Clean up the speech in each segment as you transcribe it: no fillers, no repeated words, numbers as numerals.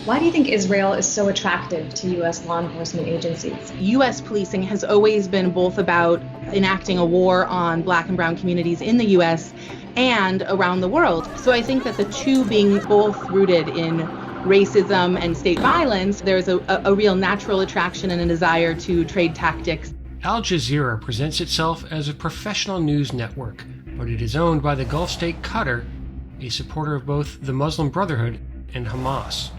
Why do you think Israel is so attractive to U.S. law enforcement agencies? U.S. policing has always been both about enacting a war on Black and brown communities in the U.S. and around the world. So I think that the two being both rooted in racism and state violence, there's a real natural attraction and a desire to trade tactics. Al Jazeera presents itself as a professional news network, but it is owned by the Gulf state Qatar, a supporter of both the Muslim Brotherhood and Hamas.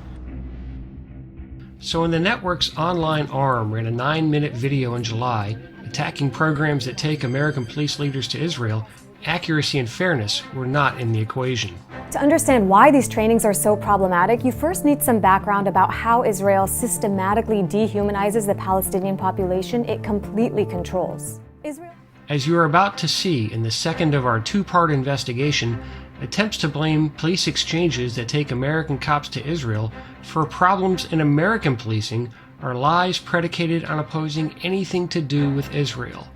So when the network's online arm ran a 9-minute video in July attacking programs that take American police leaders to Israel, accuracy and fairness were not in the equation. To understand why these trainings are so problematic, you first need some background about how Israel systematically dehumanizes the Palestinian population it completely controls. As you are about to see in the second of our two-part investigation, attempts to blame police exchanges that take American cops to Israel for problems in American policing are lies predicated on opposing anything to do with Israel.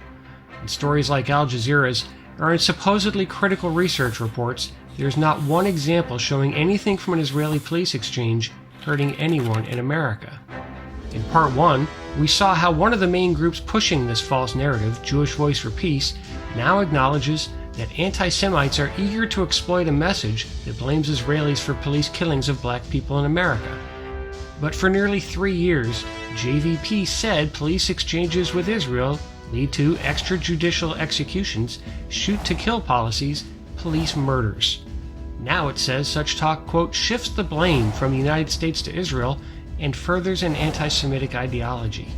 In stories like Al Jazeera's or in supposedly critical research reports, there's not one example showing anything from an Israeli police exchange hurting anyone in America. In part 1, we saw how one of the main groups pushing this false narrative, Jewish Voice for Peace, now acknowledges that anti-Semites are eager to exploit a message that blames Israelis for police killings of black people in America. But for nearly 3 years, JVP said police exchanges with Israel lead to extrajudicial executions, shoot-to-kill policies, police murders. Now it says such talk, quote, shifts the blame from the United States to Israel and furthers an anti-Semitic ideology.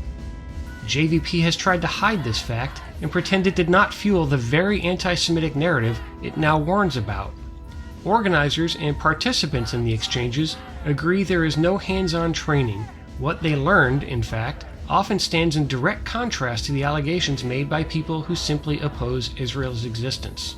JVP has tried to hide this fact and pretend it did not fuel the very anti-Semitic narrative it now warns about. Organizers and participants in the exchanges agree there is no hands-on training. What they learned, in fact, often stands in direct contrast to the allegations made by people who simply oppose Israel's existence.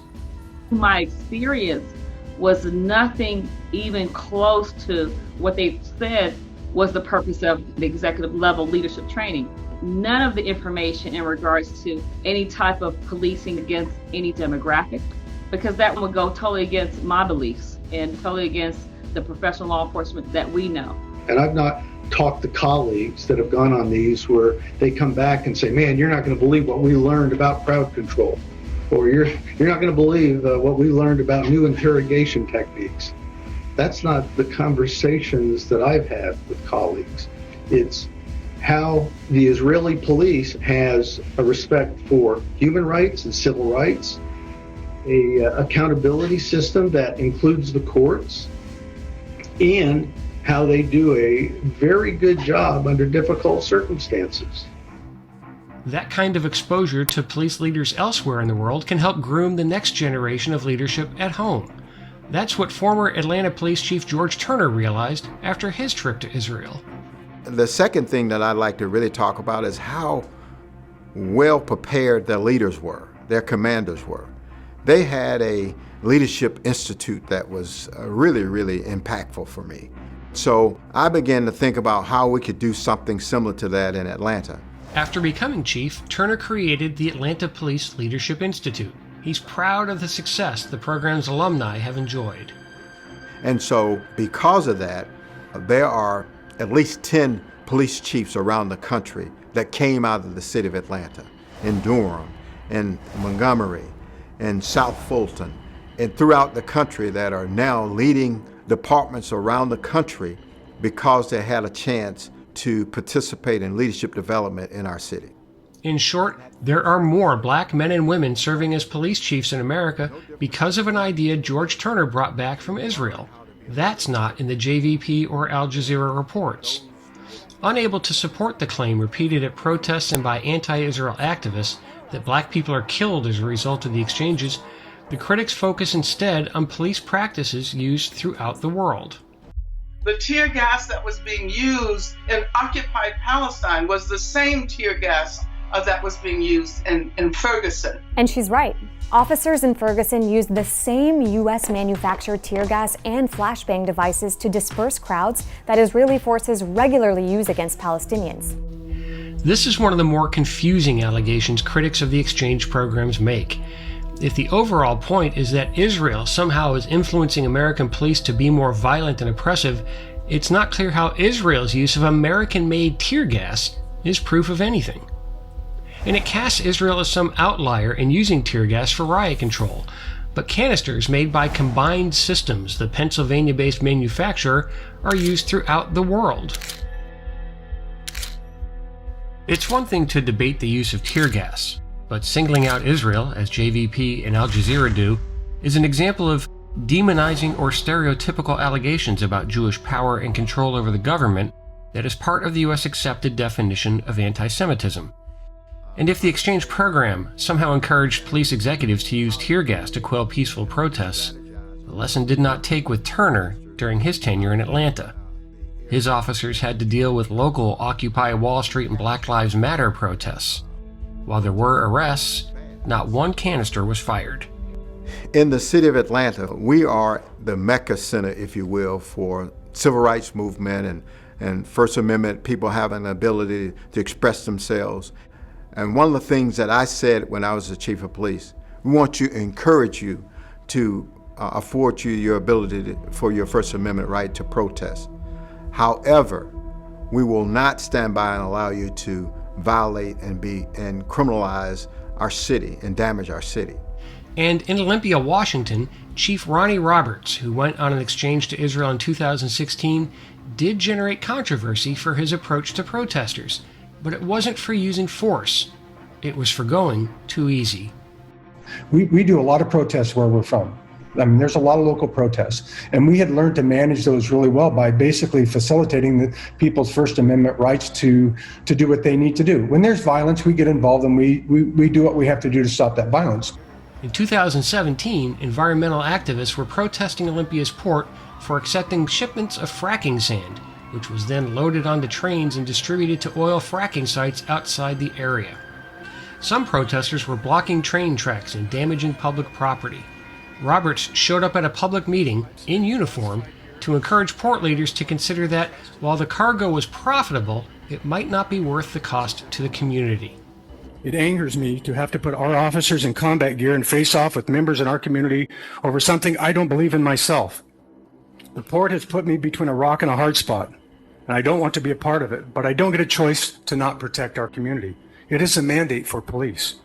My experience was nothing even close to what they said was the purpose of the executive level leadership training. None of the information in regards to any type of policing against any demographic, because that would go totally against my beliefs and totally against the professional law enforcement that we know. And I've not talked to colleagues that have gone on these where they come back and say, man, you're not going to believe what we learned about crowd control, or you're not going to believe what we learned about new interrogation techniques. That's not the conversations that I've had with colleagues. It's how the Israeli police has a respect for human rights and civil rights, a accountability system that includes the courts, and how they do a very good job under difficult circumstances. That kind of exposure to police leaders elsewhere in the world can help groom the next generation of leadership at home. That's what former Atlanta Police Chief George Turner realized after his trip to Israel. The second thing that I'd like to really talk about is how well prepared their leaders were, their commanders were. They had a leadership institute that was really, really impactful for me. So I began to think about how we could do something similar to that in Atlanta. After becoming chief, Turner created the Atlanta Police Leadership Institute. He's proud of the success the program's alumni have enjoyed. And so because of that, there are at least 10 police chiefs around the country that came out of the city of Atlanta, in Durham, in Montgomery, in South Fulton, and throughout the country that are now leading departments around the country because they had a chance to participate in leadership development in our city. In short, there are more black men and women serving as police chiefs in America because of an idea George Turner brought back from Israel. That's not in the JVP or Al Jazeera reports. Unable to support the claim repeated at protests and by anti-Israel activists that black people are killed as a result of the exchanges, the critics focus instead on police practices used throughout the world. The tear gas that was being used in occupied Palestine was the same tear gas that was being used in Ferguson. And she's right. Officers in Ferguson used the same U.S. manufactured tear gas and flashbang devices to disperse crowds that Israeli forces regularly use against Palestinians. This is one of the more confusing allegations critics of the exchange programs make. If the overall point is that Israel somehow is influencing American police to be more violent and oppressive, it's not clear how Israel's use of American-made tear gas is proof of anything. And it casts Israel as some outlier in using tear gas for riot control, but canisters made by Combined Systems, the Pennsylvania-based manufacturer, are used throughout the world. It's one thing to debate the use of tear gas, but singling out Israel, as JVP and Al Jazeera do, is an example of demonizing or stereotypical allegations about Jewish power and control over the government that is part of the U.S. accepted definition of anti-Semitism. And if the exchange program somehow encouraged police executives to use tear gas to quell peaceful protests, the lesson did not take with Turner during his tenure in Atlanta. His officers had to deal with local Occupy Wall Street and Black Lives Matter protests. While there were arrests, not one canister was fired. In the city of Atlanta, we are the Mecca center, if you will, for civil rights movement and First Amendment people having the ability to express themselves. And one of the things that I said when I was the chief of police, we want to encourage you to afford you your ability for your First Amendment right to protest. However, we will not stand by and allow you to violate and criminalize our city and damage our city. And in Olympia, Washington, Chief Ronnie Roberts, who went on an exchange to Israel in 2016, did generate controversy for his approach to protesters. But it wasn't for using force. It was for going too easy. We do a lot of protests where we're from. I mean, there's a lot of local protests. And we had learned to manage those really well by basically facilitating the people's First Amendment rights to do what they need to do. When there's violence, we get involved and we do what we have to do to stop that violence. In 2017, environmental activists were protesting Olympia's port for accepting shipments of fracking sand, which was then loaded onto trains and distributed to oil fracking sites outside the area. Some protesters were blocking train tracks and damaging public property. Roberts showed up at a public meeting in uniform to encourage port leaders to consider that while the cargo was profitable, it might not be worth the cost to the community. It angers me to have to put our officers in combat gear and face off with members in our community over something I don't believe in myself. The port has put me between a rock and a hard spot, and I don't want to be a part of it, but I don't get a choice to not protect our community. It is a mandate for police.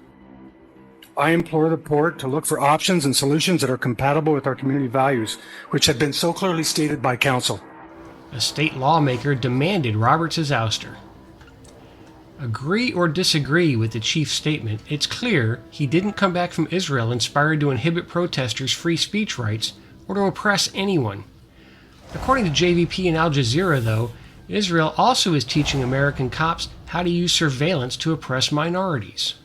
I implore the port to look for options and solutions that are compatible with our community values, which have been so clearly stated by council. A state lawmaker demanded Roberts' ouster. Agree or disagree with the chief's statement, it's clear he didn't come back from Israel inspired to inhibit protesters' free speech rights or to oppress anyone. According to JVP and Al Jazeera, though, Israel also is teaching American cops how to use surveillance to oppress minorities.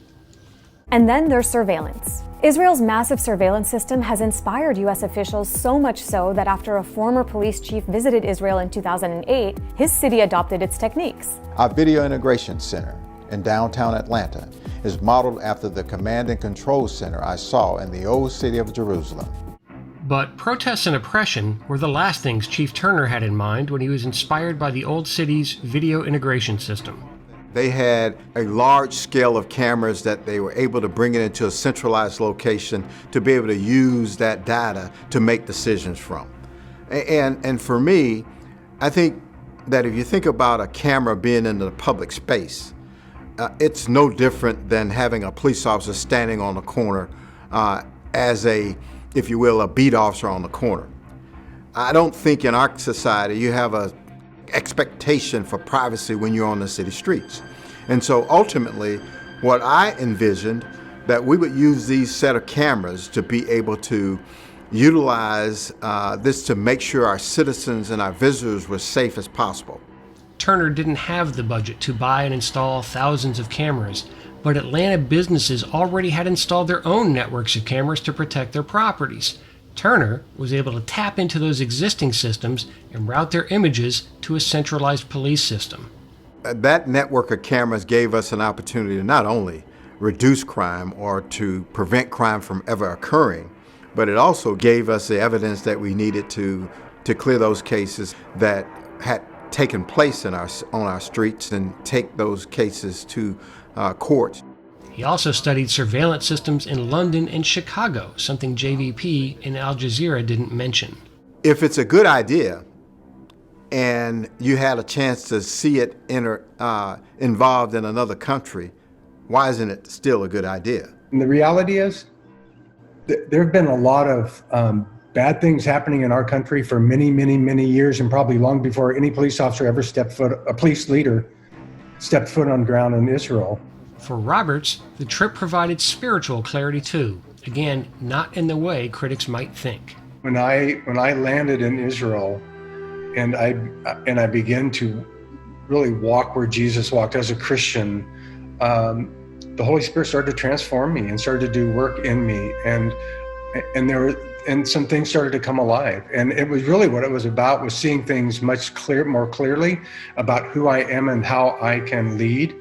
And then there's surveillance. Israel's massive surveillance system has inspired U.S. officials so much so that after a former police chief visited Israel in 2008, his city adopted its techniques. Our Video Integration Center in downtown Atlanta is modeled after the Command and Control Center I saw in the old city of Jerusalem. But protests and oppression were the last things Chief Turner had in mind when he was inspired by the old city's video integration system. They had a large scale of cameras that they were able to bring it into a centralized location to be able to use that data to make decisions from. And for me, I think that if you think about a camera being in the public space, it's no different than having a police officer standing on the corner as a, if you will, a beat officer on the corner. I don't think in our society you have a expectation for privacy when you're on the city streets. And so ultimately, what I envisioned that we would use these set of cameras to be able to utilize this to make sure our citizens and our visitors were safe as possible. Turner didn't have the budget to buy and install thousands of cameras, but Atlanta businesses already had installed their own networks of cameras to protect their properties. Turner was able to tap into those existing systems and route their images to a centralized police system. That network of cameras gave us an opportunity to not only reduce crime or to prevent crime from ever occurring, but it also gave us the evidence that we needed to clear those cases that had taken place on our streets and take those cases to court. He also studied surveillance systems in London and Chicago, something JVP and Al Jazeera didn't mention. If it's a good idea and you had a chance to see it involved in another country, why isn't it still a good idea? And the reality is, there have been a lot of bad things happening in our country for many, many, many years, and probably long before any police officer ever a police leader stepped foot on ground in Israel. For Roberts, the trip provided spiritual clarity too. Again, not in the way critics might think. When I landed in Israel, and I began to really walk where Jesus walked as a Christian, the Holy Spirit started to transform me and started to do work in me, and some things started to come alive. And it was really what it was about, was seeing things more clearly about who I am and how I can lead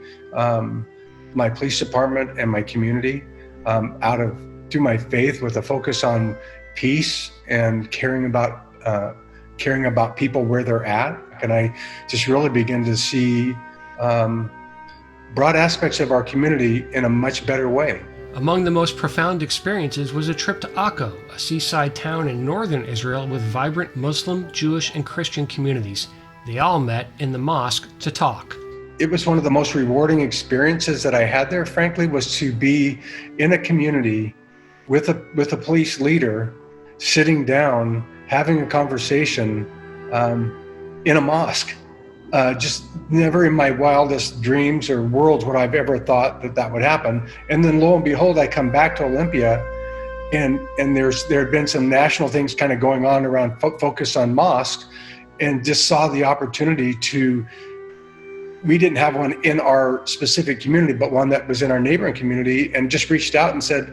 my police department and my community through my faith, with a focus on peace and caring about people where they're at. And I just really began to see broad aspects of our community in a much better way. Among the most profound experiences was a trip to Akko, a seaside town in northern Israel with vibrant Muslim, Jewish, and Christian communities. They all met in the mosque to talk. It was one of the most rewarding experiences that I had there, frankly, was to be in a community with a police leader, sitting down, having a conversation in a mosque. Just never in my wildest dreams or worlds would I've ever thought that would happen. And then lo and behold, I come back to Olympia, and there had been some national things kind of going on around focus on mosques, and just saw the opportunity we didn't have one in our specific community, but one that was in our neighboring community, and just reached out and said,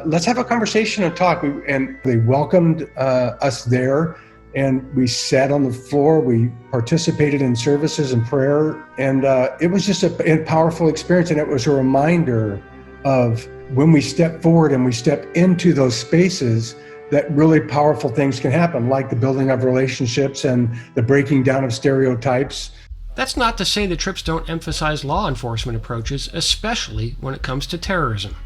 let's have a conversation and talk. And they welcomed us there. And we sat on the floor, we participated in services and prayer, and it was just a powerful experience. And it was a reminder of when we step forward and we step into those spaces, that really powerful things can happen, like the building of relationships and the breaking down of stereotypes. That's not to say the trips don't emphasize law enforcement approaches, especially when it comes to terrorism.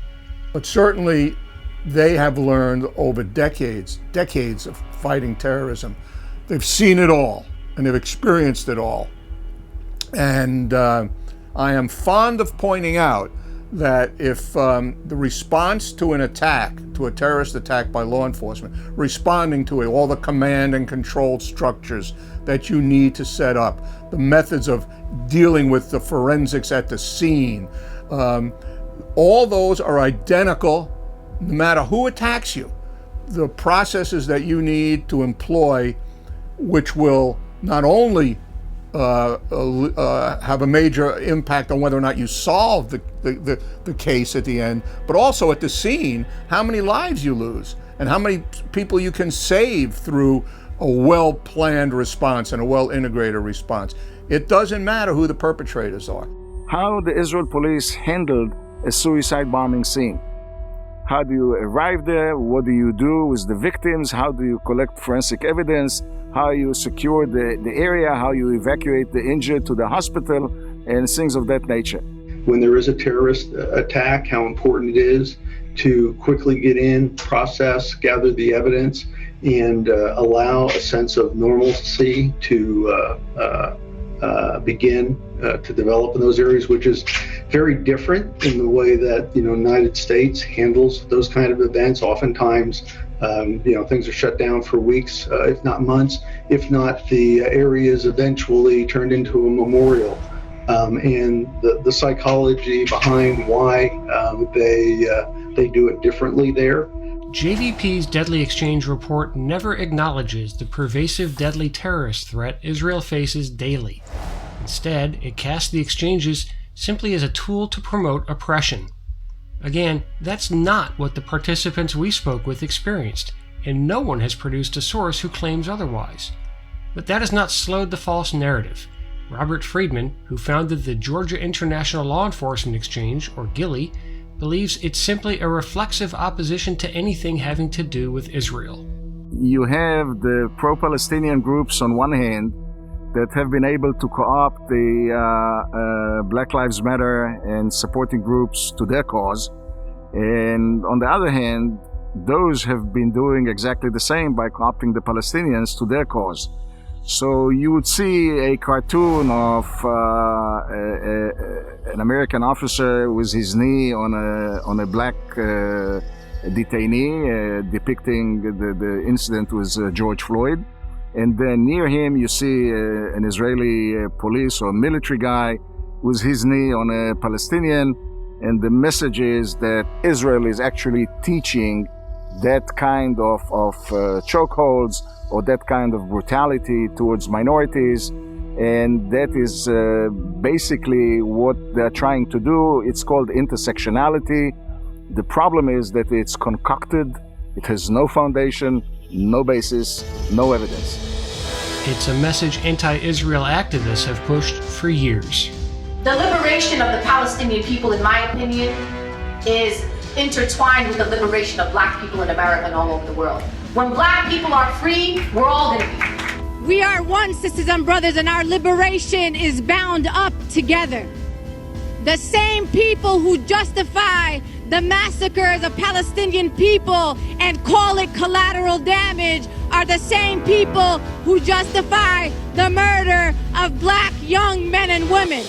But certainly, they have learned over decades of fighting terrorism. They've seen it all, and they've experienced it all. And I am fond of pointing out that if the response to an attack, to a terrorist attack by law enforcement, responding to it, all the command and control structures that you need to set up, the methods of dealing with the forensics at the scene, all those are identical no matter who attacks you. The processes that you need to employ, which will not only have a major impact on whether or not you solve the case at the end, but also at the scene, how many lives you lose and how many people you can save through a well-planned response and a well-integrated response. It doesn't matter who the perpetrators are. How the Israel police handled a suicide bombing scene. How do you arrive there? What do you do with the victims? How do you collect forensic evidence? How you secure the area? How you evacuate the injured to the hospital, and things of that nature. When there is a terrorist attack, how important it is to quickly get in, process, gather the evidence, and allow a sense of normalcy to begin to develop in those areas, which is very different in the way that the United States handles those kind of events. Oftentimes, things are shut down for weeks, if not months. If not, the area is eventually turned into a memorial. And the psychology behind why they do it differently there. JVP's Deadly Exchange report never acknowledges the pervasive deadly terrorist threat Israel faces daily. Instead, it casts the exchanges simply as a tool to promote oppression. Again, that's not what the participants we spoke with experienced, and no one has produced a source who claims otherwise. But that has not slowed the false narrative. Robert Friedman, who founded the Georgia International Law Enforcement Exchange, or GILEE, believes it's simply a reflexive opposition to anything having to do with Israel. You have the pro-Palestinian groups on one hand that have been able to co-opt the Black Lives Matter and supporting groups to their cause. And on the other hand, those have been doing exactly the same by co-opting the Palestinians to their cause. So you would see a cartoon of an American officer with his knee on a black detainee, depicting the incident with George Floyd. And then near him, you see an Israeli police or military guy with his knee on a Palestinian. And the message is that Israel is actually teaching that kind of chokeholds or that kind of brutality towards minorities. And that is basically what they're trying to do. It's called intersectionality. The problem is that it's concocted. It has no foundation, no basis, no evidence. It's a message anti-Israel activists have pushed for years. The liberation of the Palestinian people, in my opinion, is intertwined with the liberation of black people in America and all over the world. When black people are free, we're all going to be free. We are one, sisters and brothers, and our liberation is bound up together. The same people who justify the massacres of Palestinian people and call it collateral damage are the same people who justify the murder of black young men and women.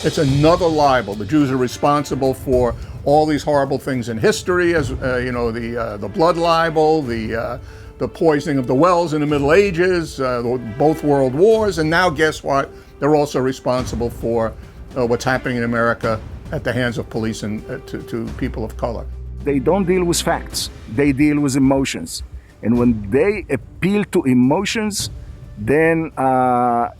It's another libel. The Jews are responsible for all these horrible things in history, as the blood libel, the poisoning of the wells in the Middle Ages, both world wars, and now guess what? They're also responsible for what's happening in America at the hands of police and to people of color. They don't deal with facts. They deal with emotions. And when they appeal to emotions, then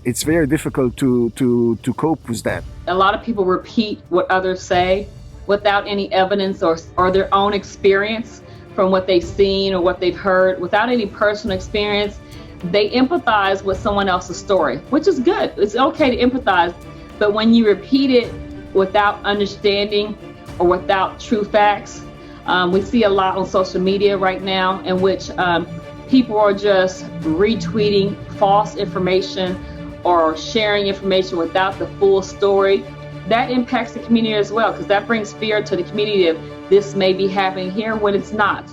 it's very difficult to cope with that. A lot of people repeat what others say without any evidence or their own experience from what they've seen or what they've heard, without any personal experience. They empathize with someone else's story, which is good. It's okay to empathize, but when you repeat it without understanding or without true facts, we see a lot on social media right now in which people are just retweeting false information or sharing information without the full story. That impacts the community as well, because that brings fear to the community of this may be happening here when it's not.